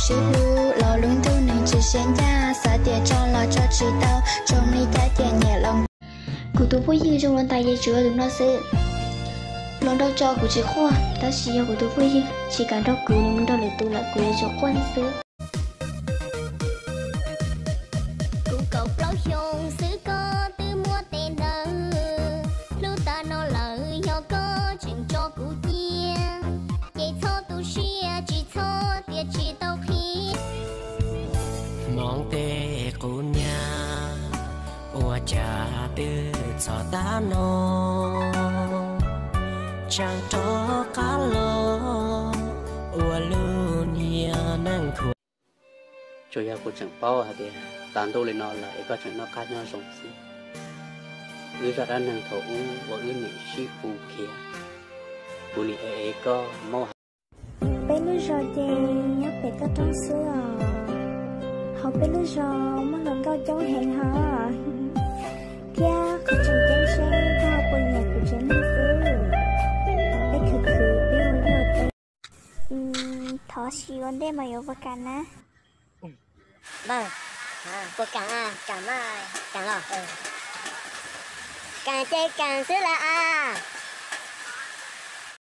是路，老龙都能只限价，撒点张老早知道，中你加点nhẹ lòng. Cụ tôi vui như trong lần tay dây chữa đừng lo sợ. Lần đầu cho cụ chỉ khoa, ta chỉ yêu cụ tôi vui như, chỉ cần đó cụ nhưng đâu lại tu là cụ cho quan sứ. Cụ cậu lâu hiong sứ có từ mua tiền nợ, lưu ta nó lợi do có chuyện cho cụ chia, vậy thôi tu xia chỉ thôi tiệt chỉ tao khi. Mong tê cụ nhà, ua cha tư cho ta nó, chẳng cho cá lô, ua luôn nhà năng thua. Chủ yếu của chẳng bao hả thì tàn đô lên nó là có chẳng nó cá nhau sống gì, ư ra năng thổ và ư nị sĩ phù kia, phù nị ấy có mau. Bên lúc rồi thì nhóc bé có trong sữa, học bên lúc rồi muốn lần cao trong hẹn hò, kia có chẳng chân xe thao quần nhạc của chân sữa, bé khử biết rồi thọ xí vấn đề mà yêu vật cảnh á. Vâng, vật cảnh cảm ơn, cảm ơn. Càng chơi càng sữa là